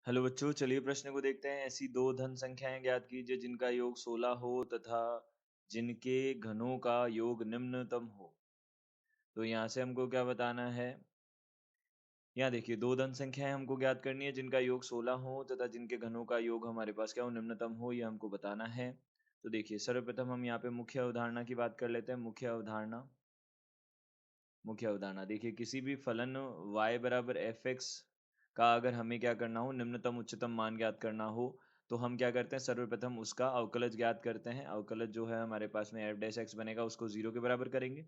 Hello बच्चों, चलिए प्रश्न को देखते हैं। ऐसी दो धन संख्याएं ज्ञात कीजिए जिनका योग 16 हो तथा जिनके घनों का योग निम्नतम हो। तो यहाँ से हमको क्या बताना है? यहाँ देखिए, दो धन संख्याएं हमको ज्ञात करनी है जिनका योग 16 हो तथा जिनके घनों का योग हमारे पास क्या हो, निम्नतम हो। ये हमको बताना है। तो देखिए, सर्वप्रथम हम यहाँ पे मुख्य अवधारणा की बात कर लेते हैं। मुख्य अवधारणा देखिए, किसी भी फलन y बराबर एफ एक्स का अगर हमें क्या करना हो, निम्नतम उच्चतम मान ज्ञात करना हो, तो हम क्या करते हैं, सर्वप्रथम उसका अवकलज ज्ञात करते हैं। अवकलज जो है हमारे पास में एफ डैश एक्स बनेगा, उसको 0 के बराबर करेंगे।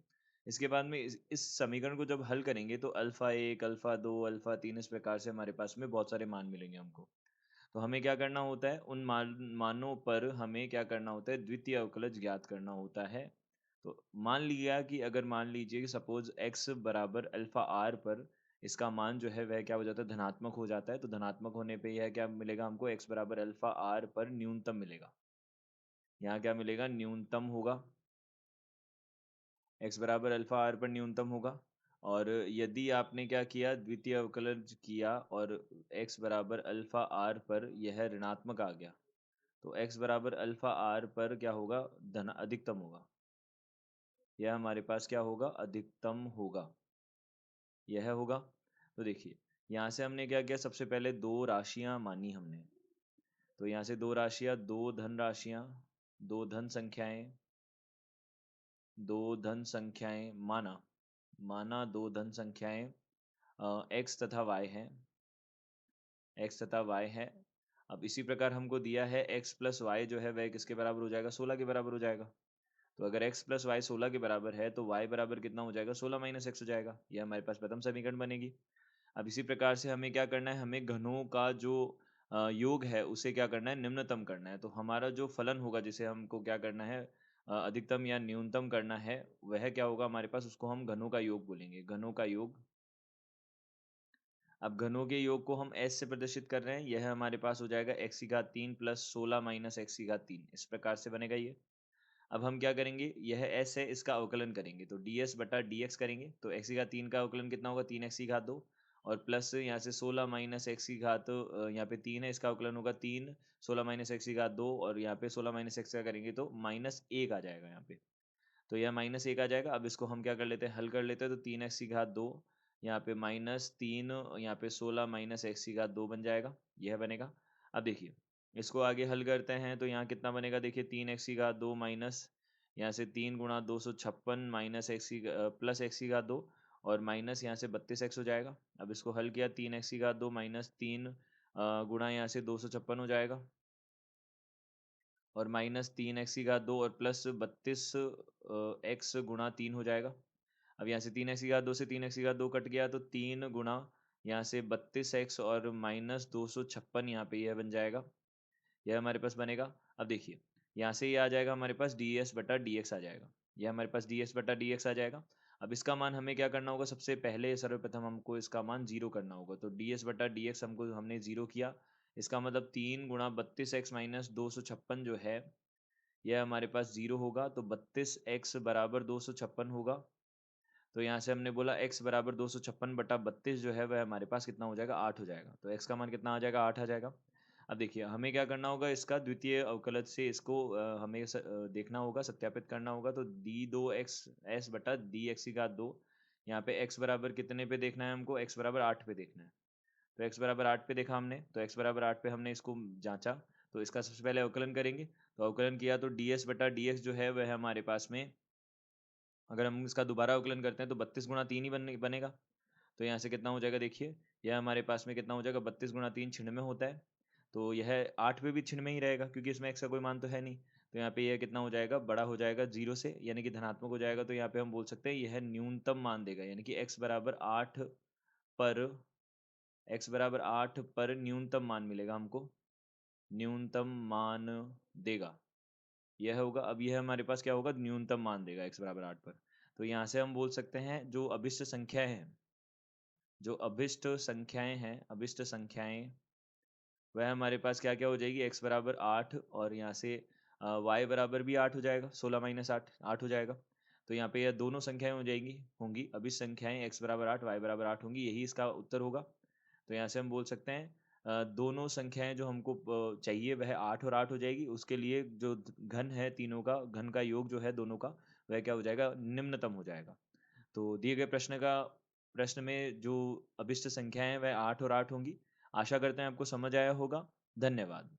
इसके बाद में इस समीकरण को जब हल करेंगे तो अल्फा एक, अल्फा दो, अल्फा तीन, इस प्रकार से हमारे पास में बहुत सारे मान मिलेंगे हमको। तो हमें क्या करना होता है, उन मानों पर हमें क्या करना होता है, द्वितीय अवकलज ज्ञात करना होता है। तो मान लिया कि अगर मान लीजिए कि सपोज x बराबर अल्फा आर पर इसका मान जो है वह क्या हो जाता है, धनात्मक हो जाता है। तो धनात्मक होने पे यह क्या मिलेगा हमको, x बराबर अल्फा आर पर न्यूनतम मिलेगा। यहाँ क्या मिलेगा, न्यूनतम होगा। x बराबर अल्फा आर पर न्यूनतम होगा। और यदि आपने क्या किया, द्वितीय अवकलज किया और x बराबर अल्फा आर पर यह ऋणात्मक आ गया, तो x बराबर अल्फा आर पर क्या होगा, धन अधिकतम होगा। यह हमारे पास क्या होगा, अधिकतम होगा। यह होगा। तो देखिए, यहाँ से हमने क्या किया, सबसे पहले दो राशियां मानी हमने। तो यहाँ से दो राशियां, दो धन राशियां, दो धन संख्याएं, दो धन संख्याएं माना। माना दो धन संख्याएं x तथा y है। x तथा y है। अब इसी प्रकार हमको दिया है x प्लस वाई जो है वह किसके बराबर हो जाएगा, 16 के बराबर हो जाएगा। तो अगर x प्लस वाई 16 के बराबर है तो y बराबर कितना हो जाएगा, 16 माइनस एक्स हो जाएगा। यह हमारे पास प्रथम समीकरण बनेगी। अब इसी प्रकार से हमें क्या करना है, हमें घनों का जो योग है उसे क्या करना है, निम्नतम करना है। तो हमारा जो फलन होगा जिसे हमको क्या करना है, अधिकतम या न्यूनतम करना है, वह क्या होगा हमारे पास, उसको हम घनों का योग बोलेंगे, घनों का योग। अब घनों के योग को हम s से प्रदर्शित कर रहे हैं। यह हमारे पास हो जाएगा x की घात 3 प्लस 16 माइनस एक्स की घात 3, इस प्रकार से बनेगा ये। अब हम क्या करेंगे, यह s है, इसका अवकलन करेंगे तो ds बटा dx करेंगे। तो x की घात 3 का अवकलन कितना होगा, 3x की घात 2, और प्लस यहाँ से 16 माइनस एक्स की घात यहाँ पे 3 है, इसका अवकलन होगा 3, 16 माइनस एक्स की घात 2, और यहाँ पे 16 माइनस एक्स का करेंगे तो माइनस 1 आ जाएगा यहाँ पे। तो यह माइनस 1 आ जाएगा। अब इसको हम क्या कर लेते हैं, हल कर लेते हैं। तो 3x की घात 2, यहाँ पे माइनस 3, यहाँ पे 16 माइनस एक्स की घात 2 बन जाएगा। यह बनेगा। अब देखिए, इसको आगे हल करते हैं तो यहाँ कितना बनेगा, देखिए 3x की घात 2 माइनस यहाँ से 3 गुणा 256 माइनस एक्स की प्लस एक्स की घात 2, और माइनस यहाँ से 32x हो जाएगा। अब इसको हल किया, 3x की घात 2 माइनस 3 गुणा यहाँ से 256 हो जाएगा, और माइनस 3x की घात 2 और प्लस 32 एक्स गुणा 3 हो जाएगा। अब यहाँ से 3x की घात 2 से 3x की घात 2 कट गया, तो 3 गुणा यहाँ से 32x और माइनस 256, यहाँ पे यह बन जाएगा। यह हमारे पास बनेगा। अब देखिए, यहाँ से ये आ जाएगा हमारे पास ds बटा dx आ जाएगा। यह हमारे पास ds बटा dx आ जाएगा। अब इसका मान हमें क्या करना होगा, सबसे पहले सर्वप्रथम हमको इसका मान 0 करना होगा। तो ds बटा dx हमको हमने 0 किया। इसका मतलब 3 गुणा 32x माइनस 256 जो है, यह हमारे पास 0 होगा। तो 32x बराबर 256 होगा। तो यहाँ से हमने बोला x बराबर 256 बटा 32 जो है वह हमारे पास कितना हो जाएगा, 8 हो जाएगा। तो x का मान कितना आ जाएगा, 8 आ जाएगा। अब देखिए, हमें क्या करना होगा, इसका द्वितीय अवकलज से इसको हमें देखना होगा, सत्यापित करना होगा। तो d2x बटा dx की घात 2, यहाँ पे x बराबर कितने पे देखना है हमको, x बराबर 8 पे देखना है। तो x बराबर 8 पे देखा हमने, तो x बराबर 8 पे हमने इसको जांचा। तो इसका सबसे पहले अवकलन करेंगे। तो अवकलन किया तो ds बटा dx जो है वह हमारे पास में, अगर हम इसका दोबारा अवकलन करते हैं तो 32 गुणा 3 ही बनेगा। तो यहाँ से कितना हो जाएगा, देखिए यह हमारे पास में कितना हो जाएगा, 32 गुणा 3 96 होता है। तो यह 8 पे भी 96 ही रहेगा क्योंकि इसमें x का कोई मान तो है नहीं। तो यहाँ पे यह कितना हो जाएगा, बड़ा हो जाएगा 0 से, यानी कि धनात्मक हो जाएगा। तो यहाँ पे हम बोल सकते हैं यह न्यूनतम मान देगा, यानी कि x बराबर 8 पर, x बराबर 8 पर न्यूनतम मान मिलेगा हमको, न्यूनतम मान देगा। यह होगा। अब यह हमारे पास क्या होगा, न्यूनतम मान देगा x बराबर 8 पर। तो यहाँ से हम बोल सकते हैं जो अभिष्ट संख्याएं हैं, जो अभिष्ट संख्याएं वह हमारे पास क्या क्या हो जाएगी, x बराबर 8, और यहाँ से y बराबर भी 8 हो जाएगा, 16 माइनस 8 8 हो जाएगा। तो यहाँ पे यह दोनों संख्याएं हो जाएंगी, अभिष्ट संख्याएं x बराबर 8 y बराबर 8 होंगी, यही इसका उत्तर होगा। तो यहाँ से हम बोल सकते हैं दोनों संख्याएँ जो हमको चाहिए वह 8 और 8 हो जाएगी। उसके लिए जो घन है तीनों का, घन का योग जो है दोनों का, वह क्या हो जाएगा? निम्नतम हो जाएगा। तो दिए गए प्रश्न में जो अभिष्ट संख्याएँ हैं वह 8 और 8 होंगी। आशा करते हैं आपको समझ आया होगा। धन्यवाद।